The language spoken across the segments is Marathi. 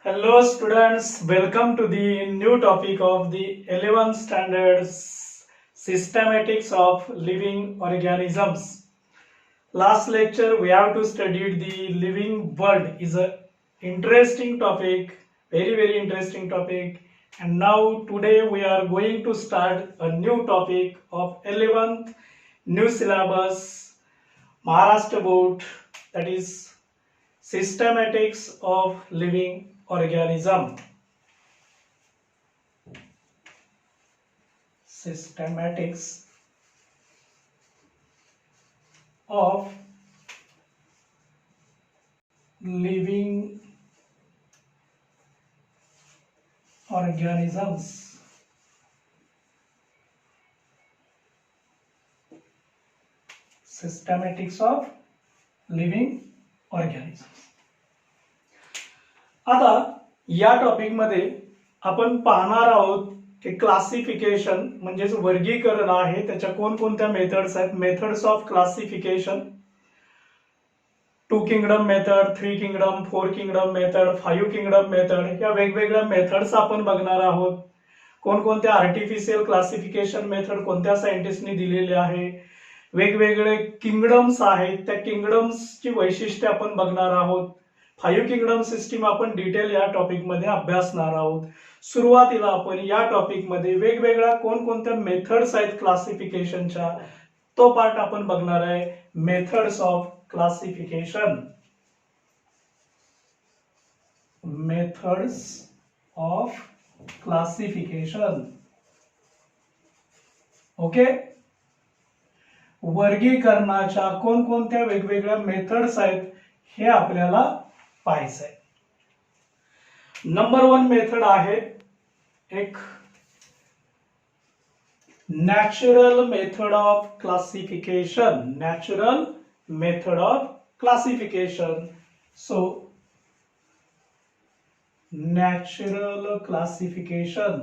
Hello students, welcome to the new topic of the 11th standard systematics of living organisms. Last lecture we have to study the living world is a interesting topic, very interesting topic, and now today we are going to start a new topic of 11th new syllabus Maharashtra board, that is systematics of living organism. Systematics of living organisms. Systematics of living organisms. आता या टॉपिक मध्ये आपण पाहणार आहोत की क्लासिफिकेशन म्हणजेच वर्गीकरण आहे, त्याच्या कोणकोणत्या मेथड्स आहेत. Methods of classification, 2 kingdom method, 3 kingdom, 4 kingdom method, 5 kingdom method, या वेगवेगळ्या मेथड्स आपण बघणार आहोत. कोणकोणत्या आर्टिफिशियल क्लासिफिकेशन मेथड कोणत्या सायंटिस्टनी दिलेले आहे, वेगवेगळे किंगडम्स आहेत, त्या किंगडम्सची वैशिष्ट्ये आपण बघणार आहोत. 5 किंगडम सिस्टीम आपण डिटेल या टॉपिक मध्ये अभ्यासणार आहोत. सुरुवातीला आपण या टॉपिक मध्ये वेगवेगळ्या कोणकोणत्या मेथड्स आहेत क्लासिफिकेशनच्या, तो पार्ट आपण बघणार आहे. Methods of classification. Methods of classification. Okay, वर्गीकरणाच्या कोणकोणत्या वेगवेगळ्या मेथड्स आहेत हे आपल्याला पाहायचं आहे. नंबर 1 मेथड आहे एक natural method of classification. Natural method of classification. So natural classification.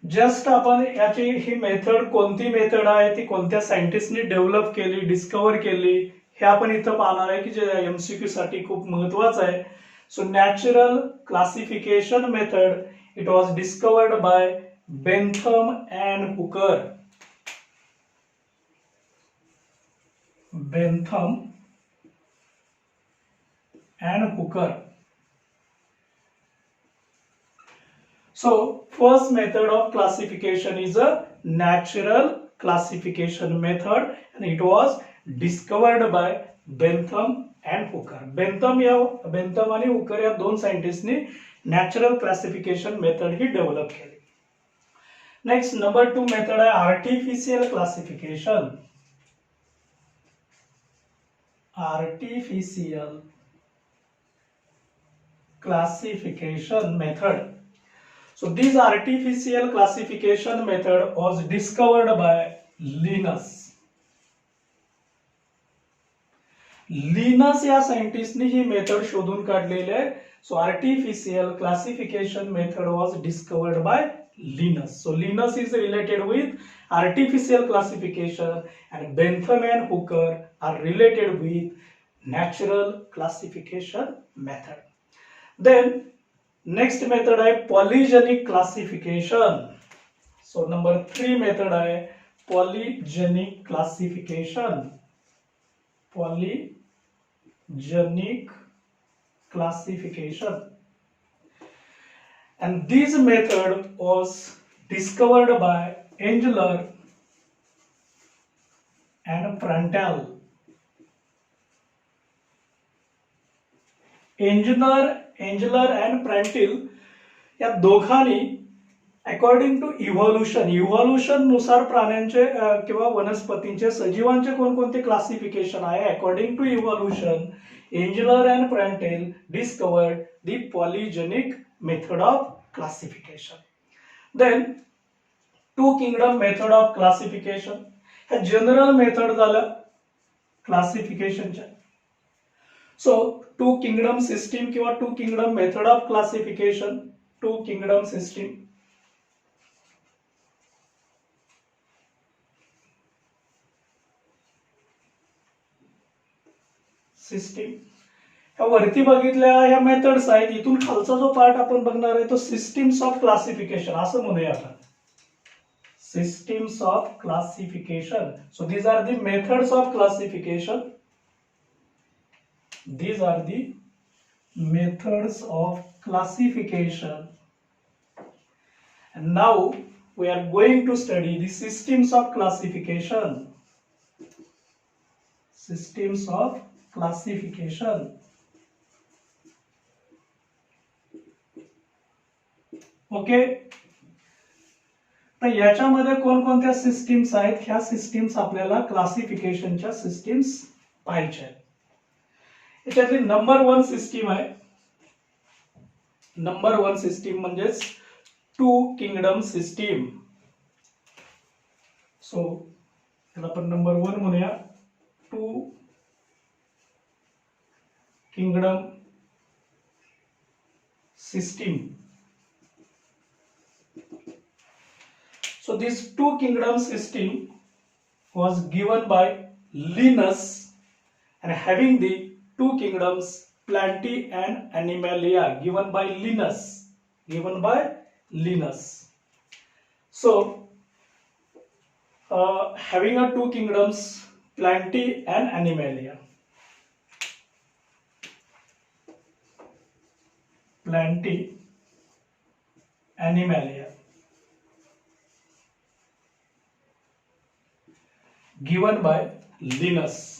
Just आपण याची ही मेथड कोणती मेथड आहे, ती कोणत्या सायंटिस्टनी डेव्हलप केली, डिस्कवर केली, हे आपण इथं पाहणार आहे की जे एमसीक्यू साठी खूप महत्वाचं आहे. So natural classification method, it was discovered by Bentham and Hooker. Bentham and Hooker. So first method of classification is a natural classification method and it was discovered by Bentham and Hooker. Bentham आणि Hooker या दोन सायंटिस्टनी नॅचरल क्लासिफिकेशन मेथड ही डेव्हलप केली. नेक्स्ट नंबर 2 मेथड आहे artificial classification. Artificial classification method. So this artificial classification method was discovered by Linus. Linus या सायंटिस्टनी ही मेथड शोधून काढलेली आहे. So artificial classification method was discovered by Linus. So Linus is related with artificial classification and Bentham and Hooker are related with natural classification method. Then next method आहे polygenic classification. So number 3 method आहे polygenic classification. Polygenic classification. And this method was discovered by Engler and Prandtl. Engler and Prandtl या दोघांनी अकॉर्डिंग टू इव्हॉल्युशन नुसार प्राण्यांचे किंवा वनस्पतींचे, सजीवांचे कोणकोणते क्लासिफिकेशन आहे, according to evolution Engler and Prandtl discovered the polygenic method of classification. Then 2 kingdom method of classification. ह्या जनरल मेथड झाल्या क्लासिफिकेशनच्या. सो 2 किंगडम सिस्टीम किंवा 2 kingdom method of classification. 2 kingdom system. System. ह्या वरती बघितल्या ह्या मेथड्स आहेत. इथून खालचा जो पार्ट आपण बघणार आहे तो सिस्टीम्स ऑफ क्लासिफिकेशन असं म्हणूया आपण. systems of classification. So these are the methods of classification. These are the methods of classification. And now we are going to study the systems of classification. Systems of classification. Okay. तर याच्यामध्ये कोणकोणत्या सिस्टीम्स आहेत, ह्या सिस्टीम्स आपल्याला क्लासिफिकेशनच्या सिस्टीम्स पाहायच्या आहेत. याच्यातली नंबर 1 सिस्टीम आहे. नंबर 1 सिस्टीम म्हणजेच टू किंगडम सिस्टीम. सो त्याला आपण नंबर 1 म्हणूया. Two kingdom system. So this two kingdom system was given by Linus and having the two kingdoms Plantae and Animalia given by Linus. Given by Linus. So having a two kingdoms Plantae and Animalia. Plantae, Animalia. Given by Linus.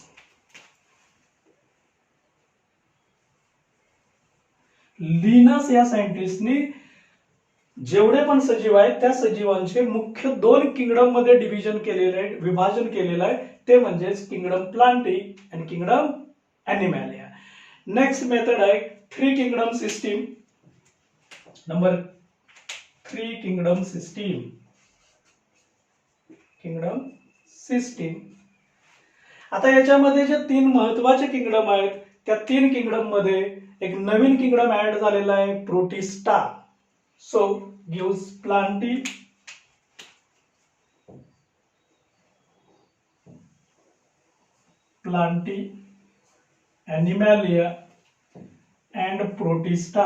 Linus या सायंटिस्टनी जेवढे पण सजीव आहेत त्या सजीवांचे मुख्य 2 किंगडम मध्ये डिव्हिजन केलेले आहे, विभाजन केलेलं आहे. ते म्हणजेच किंगडम प्लांटी आणि किंगडम ॲनिमॅलिया. नेक्स्ट मेथड आहे 3 kingdom system. Number 3 kingdom system. Kingdom system. आता याच्यामध्ये जे 3 महत्वाचे किंगडम आहेत त्या 3 किंगडम मध्ये एक नवीन किंगडम ऍड झालेला आहे, Protista. So gives Plantae, Plantae, Animalia and Protista.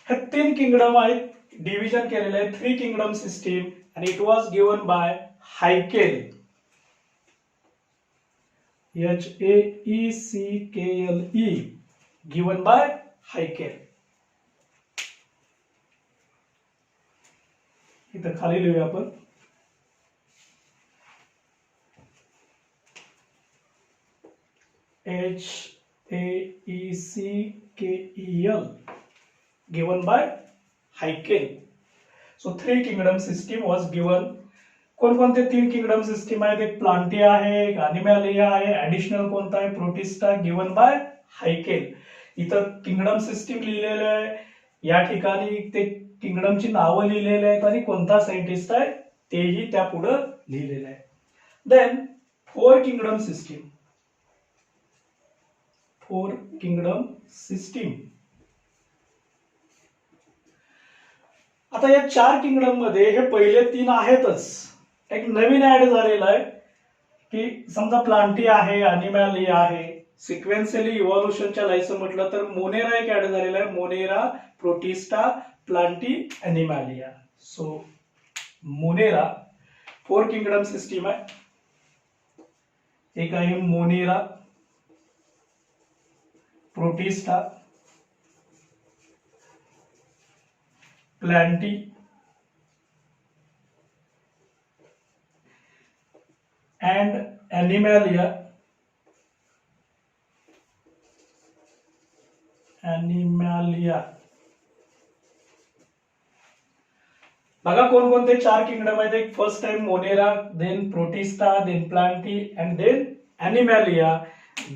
हे 3 किंगडम आहेत, डिव्हिजन केलेलं आहे 3 kingdom system and it was given by Haeckel. Haeckle. Given by Haeckel. इथं खाली लिहूया आपण. Haeckle. Given by Haeckel. So 3 kingdom system was given. कोणकोणते 3 किंगडम सिस्टीम आहेत? एक प्लांटी आहे, एक ॲनिमॅलिया आहे, ऍडिशनल कोणता आहे? प्रोटिस्टा. Given by Haeckel. इथं किंगडम सिस्टीम लिहिलेलं आहे, या ठिकाणी ते किंगडमची नावं लिहिलेली आहेत आणि कोणता सायंटिस्ट आहे तेही त्या पुढे लिहिलेलं आहे. Then 4 kingdom system. 4 kingdom system. आता या 4 किंगडम मध्ये हे पहिले 3 आहेतच. एक नवीन ऍड झालेला आहे की समजा प्लांटी आहे, ॲनिमॅलिया आहे. सिक्वेन्शियली इव्हॉल्युशनच्या लाईनचं म्हटलं तर मोनेरा एक ऍड झालेला आहे. Monera, Protista, Plantae, Animalia. So Monera 4 kingdom system आहे. एक आहे Monera, Protista, Plantae and Animalia. बघा कोणकोणते 4 किंगडम आहेत. एक first time Monera, then Protista, then Plantae and then Animalia.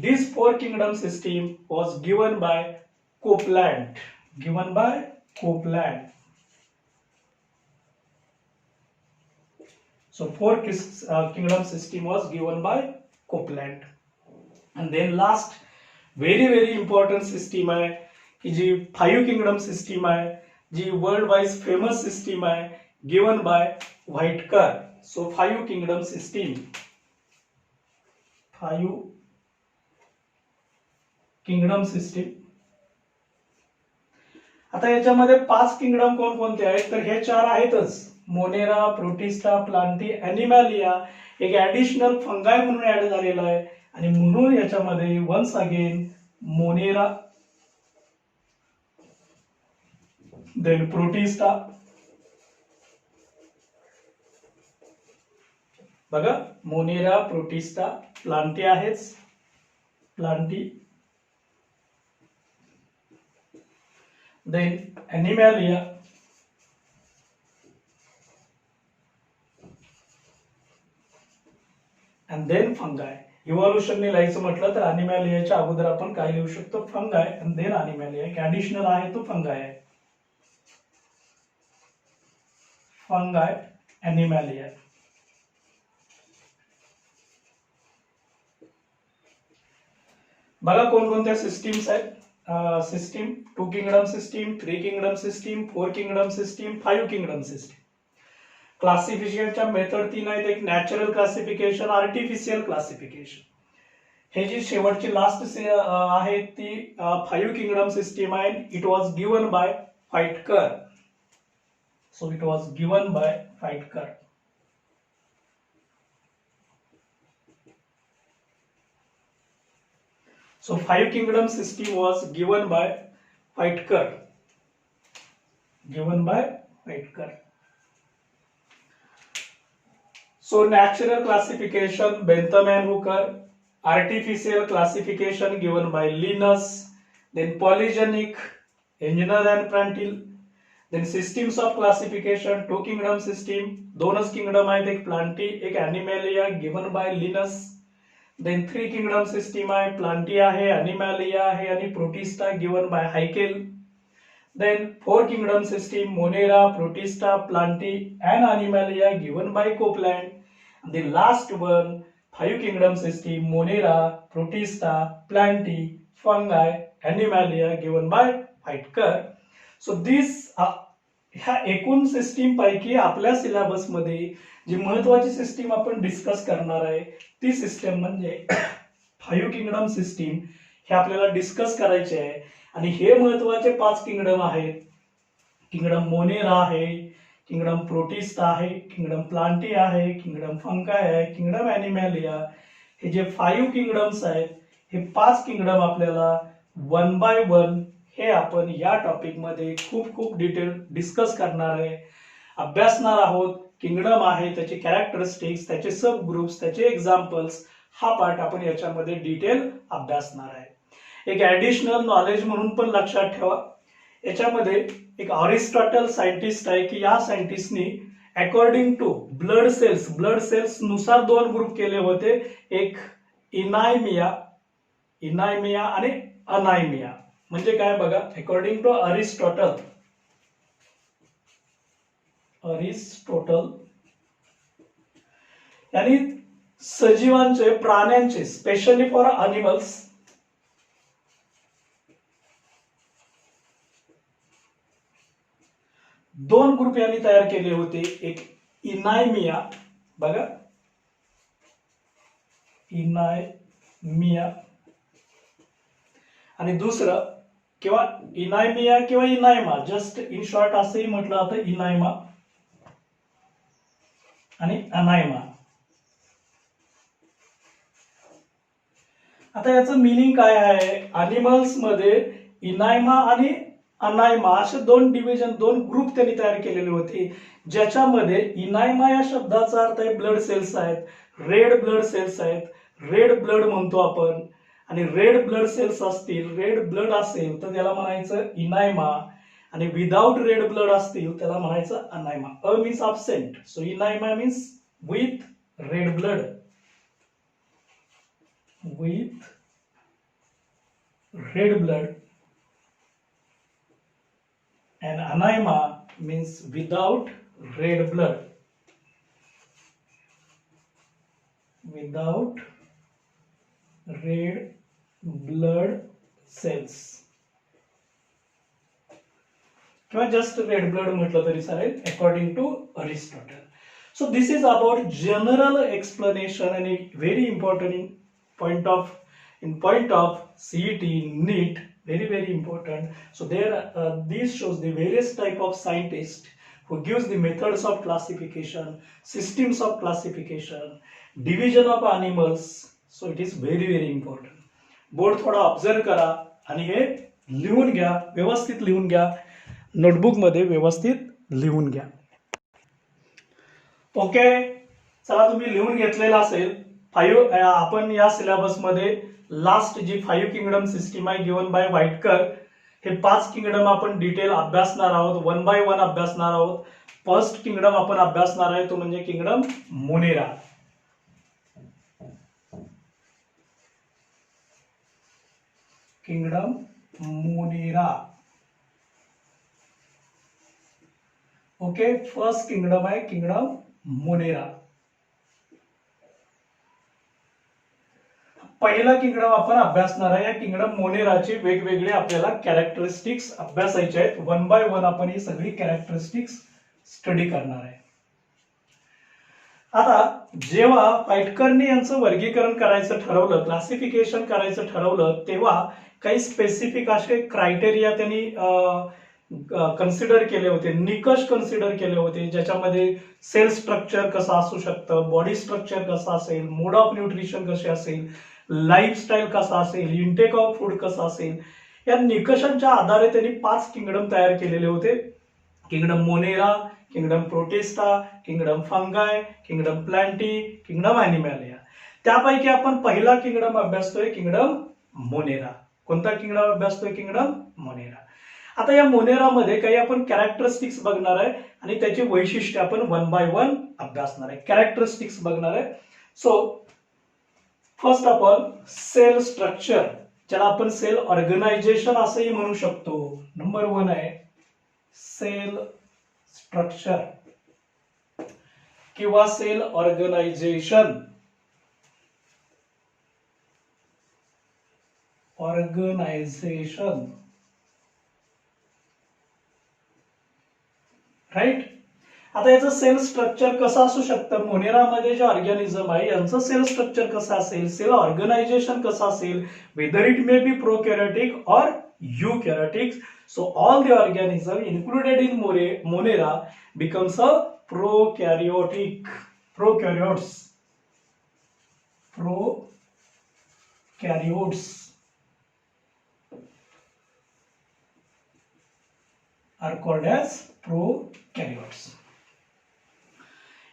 This 4 kingdom system was given by Copeland. Given by Copeland. So 4 kingdom system was given by Copeland. And then last very important system आहे की जी 5 kingdom system आहे, जी वर्ल्ड वाइज फेमस सिस्टीम आहे, given by Whitaker. So 5 kingdom system. 5 kingdom system. आता याच्यामध्ये 5 किंगडम कोणकोणते आहेत तर हे 4 आहेतच, मोनेरा, प्रोटिस्टा, प्लांटी, ॲनिमॅलिया. एक ऍडिशनल फंगाय म्हणून ऍड झालेला आहे आणि म्हणून याच्यामध्ये once again Monera, then Protista. बघा मोनेरा, प्रोटिस्टा, प्लांटी आहेच, Plantae, then Animalia, and then Fungi. इव्हॉल्युशनने लिहायचं म्हटलं तर ॲनिमॅलियाच्या अगोदर आपण काय लिहू शकतो, फंगाय अँड देन ॲनिमॅलिया. एक ऍडिशनल आहे तो फंगाय आहे, फंगाय, ॲनिमॅलिया. बघा कोणकोणत्या सिस्टीम्स आहेत. System 2 kingdom system, 3 kingdom system, 4 kingdom system, 5 kingdom system. क्लासिफिकेशनच्या मेथड 3 आहेत. एक नॅचरल क्लासिफिकेशन, आर्टिफिशियल क्लासिफिकेशन. हे जी शेवटची लास्ट आहे ती 5 किंगडम सिस्टीम आहे. It was given by Whittaker. So it was given by Whittaker. So 5 kingdom system was given by Feitkar. Given by Feitkar. So natural classification Bentham and Hooker. Artificial classification given by Linus. Then polygenic Engineer and Prandtl. Then systems of classification 2 kingdom system. दोनच kingdom आहेत, एक Plantae एक Animalia given by Linus. Then 3 kingdom system आहे, प्लांटी आहे, ॲनिमॅलिया आहे आणि Protista given by Haeckel. Then 4 kingdom system Monera, Protista, Plantae and Animalia given by Copeland. The last one 5 kingdom system Monera, Protista, Plantae, Fungi, Animalia given by Whittaker. So this ह्या एकूण सिस्टीम पैकी आपल्या सिलेबस मध्ये जी महत्वाची सिस्टीम आपण डिस्कस करणार आहे ती सिस्टीम म्हणजे 5 किंगडम सिस्टीम हे आपल्याला डिस्कस करायचे आहे. आणि हे महत्वाचे 5 किंगडम आहेत. किंगडम मोनेरा आहे, किंगडम प्रोटिस्टा आहे, किंगडम प्लांटी आहे, किंगडम फंगाय आहे, किंगडम ॲनिमॅलिया. हे जे 5 किंगडम्स आहेत हे 5 किंगडम आपल्याला 1 बाय 1 हे आपण या टॉपिक मध्ये खूप डिटेल डिस्कस करणार आहे, अभ्यासणार आहोत. किंगडम आहे, त्याचे कॅरेक्टरिस्टिक्स, त्याचे सब ग्रुप्स, त्याचे एक्झाम्पल्स, हा पार्ट आपण याच्यामध्ये डिटेल अभ्यासणार आहे. एक ऍडिशनल नॉलेज म्हणून पण लक्षात ठेवा, याच्यामध्ये एक अरिस्टॉटल सायंटिस्ट आहे की या सायंटिस्टनी अकॉर्डिंग टू ब्लड सेल्स नुसार 2 ग्रुप केले होते. एक इनायमिया आणि अनायमिया. म्हणजे काय बघा, अकॉर्डिंग टू अरिस्टॉटल यांनी सजीवांचे, प्राण्यांचे, स्पेशली फॉर अनिमल्स, दोन ग्रुप यांनी तयार केले होते. एक इनायमिया, बघा इनायमिया, आणि दुसरं किंवा इनायमिया किंवा इनायमा, जस्ट इन शॉर्ट असंही म्हटलं जातं, इनायमा आणि अनायमा. आता याचं मिनिंग काय आहे, अॅनिमल्स मध्ये इनायमा आणि अनायमा असे 2 डिव्हिजन, 2 ग्रुप त्यांनी तयार केलेले होते. ज्याच्यामध्ये इनायमा या शब्दाचा अर्थ आहे ब्लड सेल्स आहेत, रेड ब्लड सेल्स आहेत, रेड ब्लड म्हणतो आपण. आणि रेड ब्लड सेल्स असतील, रेड ब्लड असेल तर त्याला म्हणायचं इनायमा, आणि विदाउट रेड ब्लड असतील त्याला म्हणायचं anaima. A means absent, so enaima means with red blood, with red blood, and anaima means without red blood, without red blood cells, किंवा जस्ट रेड ब्लड म्हटलं तरी चालेल according to Aristotle. So this is about general explanation आणि very important point of CET, NEET, very important. So there, these shows the various type of scientists who gives the methods of classification, systems of classification, division of animals. So it is very important. Board थोडा ऑब्झर्व करा आणि हे लिहून घ्या, व्यवस्थित लिहून घ्या, नोटबुक मध्ये व्यवस्थित लिहून घ्या. ओके, चला तुम्ही लिहून घेतलेला असेल. आपण या सिलेबस मध्ये लास्ट जी 5 किंगडम सिस्टीम आहे गिवन बाय व्हाईटकर, हे 5 किंगडम आपण डिटेल अभ्यासणार आहोत, 1 बाय 1 अभ्यासणार आहोत. फर्स्ट किंगडम आपण अभ्यासणार आहे तो म्हणजे kingdom Monera. Kingdom Monera. Okay, first kingdom आहे किंगडम मोनेरा. पहिला किंगडम आपण अभ्यासणार आहे. या किंगडम मोनेराचे वेगवेगळे आपल्याला कॅरेक्टरिस्टिक्स अभ्यासायचे आहेत. 1 बाय 1 आपण ही सगळी कॅरेक्टरिस्टिक्स स्टडी करणार आहे. आता जेव्हा व्हाईटकरने यांचं वर्गीकरण करायचं ठरवलं, क्लासिफिकेशन करायचं ठरवलं, तेव्हा काही स्पेसिफिक असे क्रायटेरिया त्यांनी कन्सिडर केले होते, निकष कन्सिडर केले होते, ज्याच्यामध्ये सेल स्ट्रक्चर कसं असू शकतं, बॉडी स्ट्रक्चर कसं असेल, मोड ऑफ न्यूट्रिशन कसे असेल, लाईफस्टाईल कसा असेल, इंटेक ऑफ फूड कसं असेल. या निकषांच्या आधारे त्यांनी 5 किंगडम तयार केलेले होते. Kingdom Monera, kingdom Protista, kingdom Fungi, kingdom Plantae, kingdom Animalia. त्यापैकी आपण पहिला किंगडम अभ्यासतोय किंगडम मोनेरा. कोणता किंगडम अभ्यासतोय? Kingdom Monera. आता या मोनेरामध्ये काही आपण कॅरेक्टरिस्टिक्स बघणार आहे आणि त्याची वैशिष्ट्ये आपण 1 बाय 1 अभ्यासणार आहे. कॅरेक्टरिस्टिक्स बघणार आहे. सो फर्स्ट आपण सेल स्ट्रक्चर, ज्याला आपण सेल ऑर्गनायझेशन असंही म्हणू शकतो. नंबर 1 आहे सेल स्ट्रक्चर किंवा सेल ऑर्गनायझेशन. राईट. आता याचं सेल स्ट्रक्चर कसं असू शकतं? मोनेरामध्ये जे ऑर्गॅनिझम आहे यांचं सेल स्ट्रक्चर कसं असेल, सेल ऑर्गनायझेशन कसं असेल, वेदर इट मे बी प्रोकॅरियोटिक और यूकॅरियोटिक. So all the organism included in Monera becomes a prokaryotic. Prokaryotes are called as prokaryotes.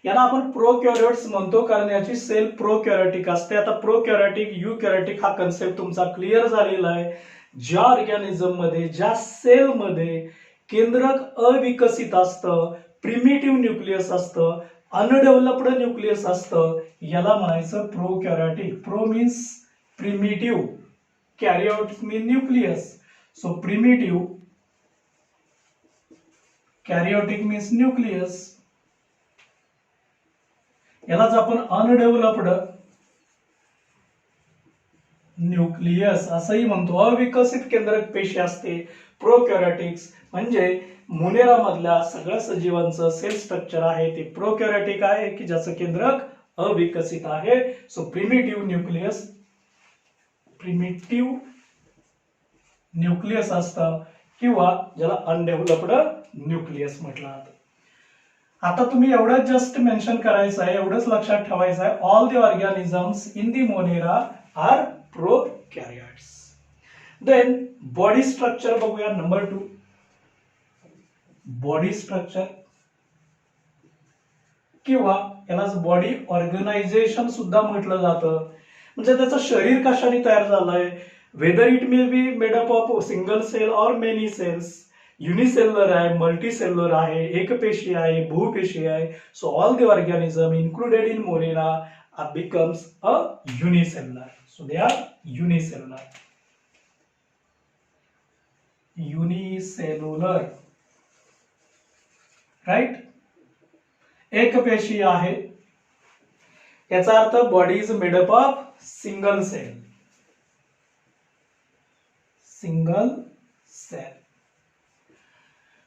याला आपण प्रोकॅरियोट्स म्हणतो कारण याची सेल प्रोकॅरियोटिक असते. आता प्रोकॅरियोटिक, यूकॅरियोटिक हा कन्सेप्ट तुमचा क्लिअर झालेला आहे. ज्या ऑर्गॅनिझम मध्ये, ज्या सेल मध्ये केंद्रक अविकसित असतं, प्रिमिटिव्ह न्यूक्लियस असतं, अनडेव्हलप्ड न्यूक्लियस असतं, याला म्हणायचं prokaryotic. Pro means primitive, karyotic mean nucleus. So primitive, karyotic means nucleus. यालाच आपण अनडेव्हलप्ड न्यूक्लियस असंही म्हणतो. अविकसित केंद्रक पेशी असते प्रोकॅरियोटिक्स. म्हणजे मोनेरा मधल्या सगळ्या सजीवांचं सेल स्ट्रक्चर आहे ते प्रोकॅरियोटिक आहे, की ज्याचं केंद्रक अविकसित आहे. सो प्रिमिटिव्ह न्यूक्लियस असतं किंवा ज्याला अनडेव्हलप्ड न्यूक्लियस म्हटलं जातं. आता तुम्ही एवढंच जस्ट मेन्शन करायचं आहे, एवढंच लक्षात ठेवायचं आहे, all the organisms in the Monera are prokaryotes. Then body structure बघूया. नंबर 2 बॉडी स्ट्रक्चर किंवा यालाच बॉडी ऑर्गनायझेशन सुद्धा म्हटलं जातं. म्हणजे त्याचं शरीर कशाने तयार झालंय, whether it may be made up of single cell or many cells, unicellular आहे, मल्टीसेल्युलर आहे, एकपेशी आहे, बहुपेशी आहे. So all the organism included in Monera becomes a unicellular. So they are unicellular. Right? एक पेशी आहे. याचा अर्थ body is made up of single cell.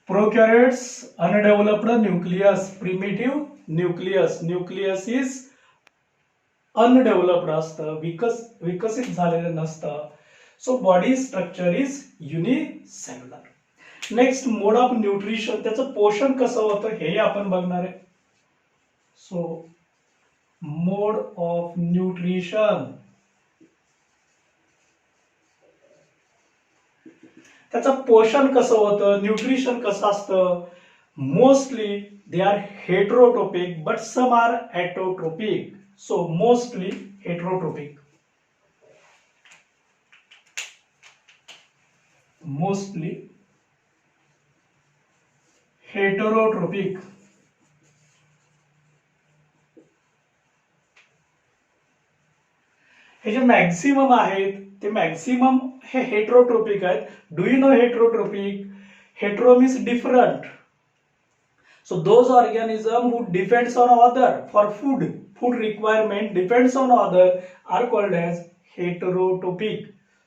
Prokaryotes undeveloped nucleus, primitive nucleus. Nucleus is undeveloped असतं, विकसित झालेलं नसतं. So body structure is unicellular. Next mode of nutrition, त्याचं पोषण कसं होतं हे आपण बघणार आहे. सो मोड ऑफ न्यूट्रिशन, त्याचं पोषण कसं होतं, न्यूट्रिशन कसं असतं. Mostly they are heterotrophic but some are autotrophic. So mostly heterotrophic, mostly heterotrophic. हे जे मॅक्सिमम आहेत ते मॅक्सिमम हे हेटेरोट्रोपिक आहेत. Do you know heterotrophic? Hetero means different. So those organism who depends on other for food requirement depends on other are called as heterotrophic.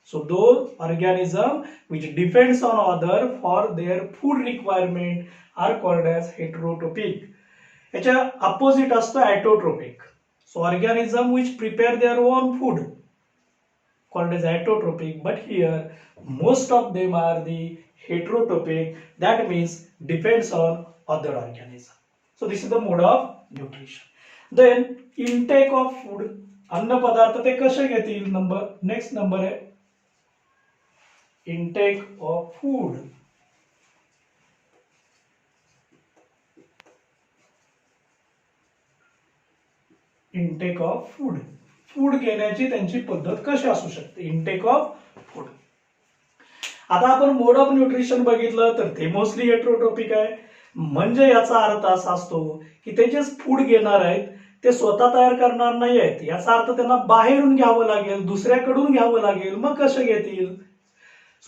So those organism which depends on other for their food requirement are called as heterotrophic. याच्या opposite असतो autotrophic. So organism which prepare their own food called as autotrophic, but here most of them are the heterotrophic, that means depends on other organism. So this is the mode of nutrition. Then intake of food, अन्न पदार्थ ते कसे घेतील. नेक्स्ट नंबर आहे intake of food. intake of food, food घेण्याची त्यांची पद्धत कशी असू शकते. intake of food. आता आपण मोड ऑफ न्यूट्रिशन बघितलं तर ते मोस्टली हेटेरोट्रोपिक आहे. म्हणजे याचा अर्थ असा असतो की ते जे फूड घेणार आहेत ते स्वतः तयार करणार नाही आहेत. याचा अर्थ त्यांना बाहेरून घ्यावं लागेल, दुसऱ्याकडून घ्यावं लागेल. मग कसे घेतील.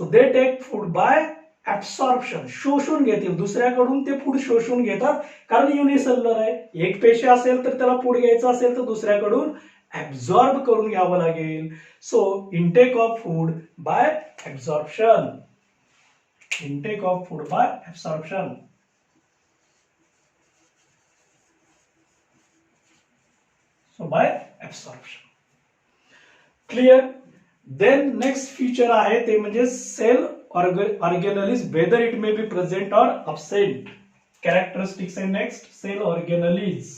So they take food by absorption, शोषून घेतील. दुसऱ्याकडून ते फूड शोषून घेतात कारण युनिसेल्युलर आहे. एक पेशी असेल तर त्याला फूड घ्यायचं असेल तर दुसऱ्याकडून ऍब्सॉर्ब करून घ्यावं लागेल. So intake of food by absorption, intake of food by absorption. So by absorption. Clear? Then next feature आहे ते म्हणजे cell organelles, whether it may be present or absent. Characteristics आहे next, सेल ऑर्गेनलीज.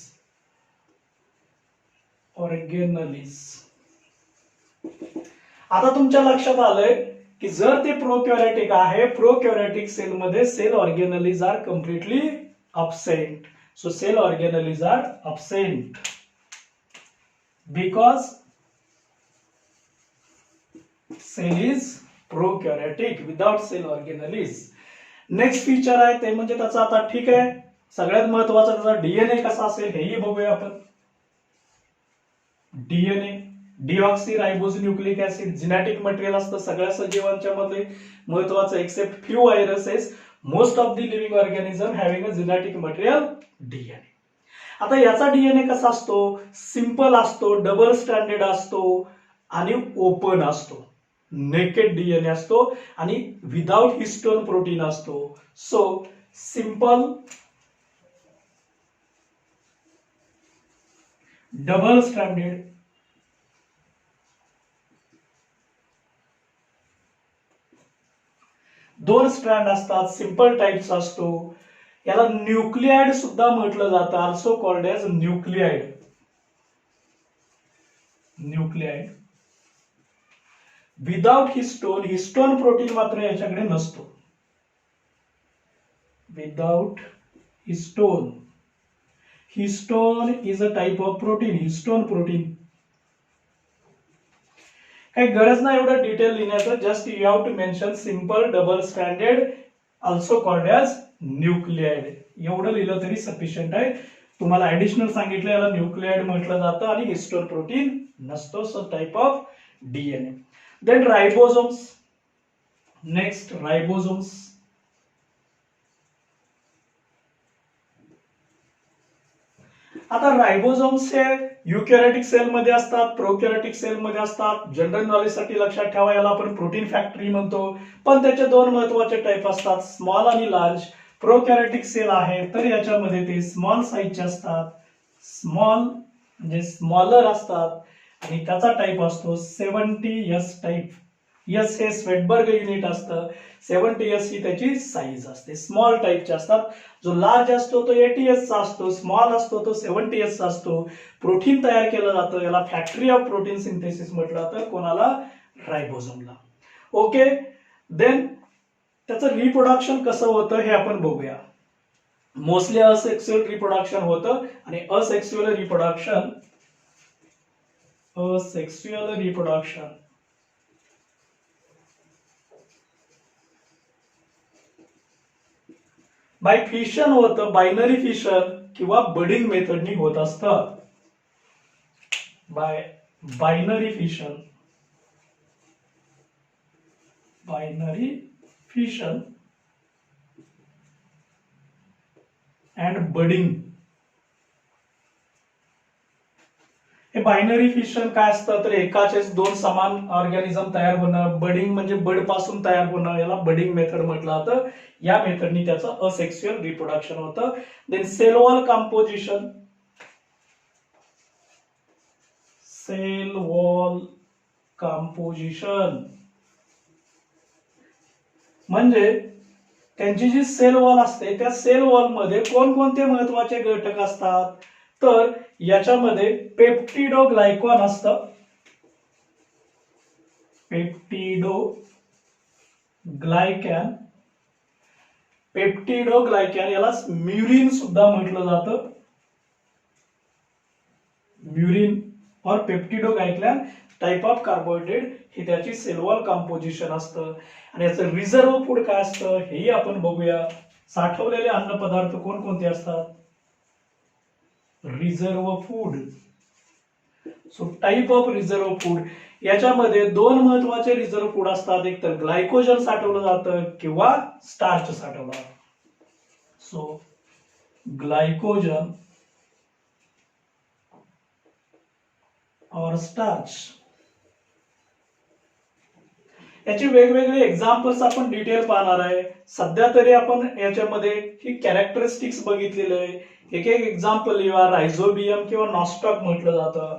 आता तुमच्या लक्षात आलंय की जर ते प्रोकॅरियोटिक आहे, प्रोकॅरियोटिक सेल मध्ये cell organelles are completely absent. So cell organelles are absent because cell is prokaryotic without cell organelles. Next feature आहे ते म्हणजे त्याचा, आता ठीक आहे सगळ्यात महत्वाचा त्याचा डीएनए कसा असेल हेही बघूया आपण. DNA deoxyribose nucleic acid genetic material असतं सगळ्या सजीवांच्या मध्ये महत्वाचं, except few viruses. Most of the living organism having a genetic material DNA. आता याचा डीएनए कसा असतो. सिंपल असतो, डबल स्टँडर्ड असतो आणि ओपन असतो. नेकेड डीएनए असतो आणि विदाउट हिस्टोन प्रोटीन असतो. सो सिंपल डबल स्टँडर्ड दोन स्ट्रँड असतात, सिंपल टाइप्स असतो. याला न्यूक्लियाइड सुद्धा म्हटलं जातं, also called as nucleoid. Nucleoid without histone, histone protein मात्र याच्याकडे नसतो. Without histone, histone is a type of protein, histone protein. काही गरज नाही एवढं डिटेल लिहिण्याचं, just you have to mention simple double standard also called as nucleoid. एवढं लिहिलं तरी सफिशियंट आहे. तुम्हाला ऍडिशनल सांगितलं याला न्यूक्लियाइड म्हटलं जातं आणि हिस्टोन प्रोटीन नसतो. So type of DNA. Then ribosomes. Next ribosomes. आता राइबोसोम्स हे युकॅरियोटिक सेल मध्ये असतात, प्रोकॅरियोटिक सेल मध्ये असतात. जनरल नॉलेज साठी लक्षात ठेवा याला आपण प्रोटीन फॅक्टरी म्हणतो. पण त्याचे दोन महत्वाचे टाइप असतात, स्मॉल आणि लार्ज. प्रोकॅरियोटिक सेल आहे तर याच्यामध्ये ते स्मॉल साईजचे असतात, स्मॉल म्हणजे स्मॉलर असतात आणि त्याचा टाईप असतो 70S टाईप. एस हे स्वेटबर्ग युनिट असतं, 70S ही त्याची साईज असते. स्मॉल टाईपचे असतात. जो लार्ज असतो तो 80S चा असतो, स्मॉल असतो तो 70S चा असतो. प्रोटीन तयार केलं जातं, याला फॅक्टरी ऑफ प्रोटीन सिंथेसिस म्हटलं जातं. कोणाला? रायबोझोमला. ओके, देन त्याचं रिप्रोडक्शन कसं होतं हे आपण बघूया. मोस्टली असेक्सुअल रिप्रोडक्शन होतं आणि असेक्सुअल रिप्रोडक्शन बाय फिशन होतं, बायनरी फिशन किंवा बडिंग मेथडनी होत असतं. By binary fission and budding. हे बायनरी फिशन काय असतं तर एकाचेच दोन समान ऑर्गॅनिझम तयार होणं. बडिंग म्हणजे बड पासून तयार होणं, याला बडिंग मेथड म्हटलं जातं. या मेथडनी त्याचं असेक्सुअल रिप्रोडक्शन होतं. देन सेल वॉल कंपोजिशन म्हणजे त्यांची जी सेल वॉल असते त्या सेल वॉल मध्ये कोणकोणते महत्वाचे घटक असतात तर याच्यामध्ये पेप्टिडोग्लायकॉन असतं. पेप्टिडोग्लायकॅन याला म्युरिन सुद्धा म्हटलं जातं. म्युरिन और पेप्टिडोग्लायकॅन टाइप ऑफ कार्बोहायड्रेट ही त्याची सेल वॉल कंपोजिशन असतं. आणि याचं रिझर्व्ह फूड काय असतं हेही आपण बघूया. साठवलेले अन्न पदार्थ कोणकोणते असतात? Reserve food. So type of reserve food, याच्यामध्ये दोन महत्वाचे रिझर्व्ह फूड असतात. एक तर ग्लायकोजन साठवलं जातं किंवा स्टार्च साठवलं जातं. सो ग्लायकोजन और स्टार्च. याचे वेगवेगळे एक्झाम्पल्स आपण डिटेल पाहणार आहे. सध्या तरी आपण याच्यामध्ये ही कॅरेक्टरिस्टिक्स बघितलेले आहे. एक एक एक्झाम्पल लिहा. रायझोबियम किंवा नॉस्टॉक म्हटलं जातं.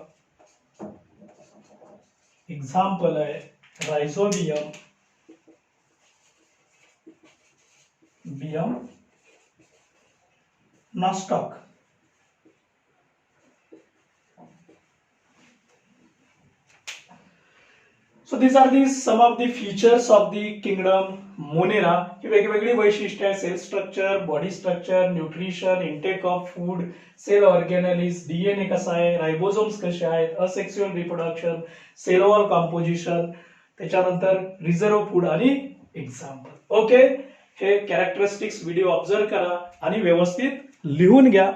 एक्झाम्पल आहे rhizobium, nostoc. So these are the some of the features of the kingdom Monera. ही वेगवेगळी वैशिष्ट्ये आहेत. Cell structure, body structure, nutrition, intake of food, cell organelles, DNA कसा आहे, रायबोझोम्स कसे आहेत, asexual reproduction, cell wall composition, त्याच्यानंतर रिझर्व्ह फूड आणि एक्झाम्पल. ओके, हे कॅरेक्टरिस्टिक्स व्हिडिओ ऑब्झर्व करा आणि व्यवस्थित लिहून घ्या.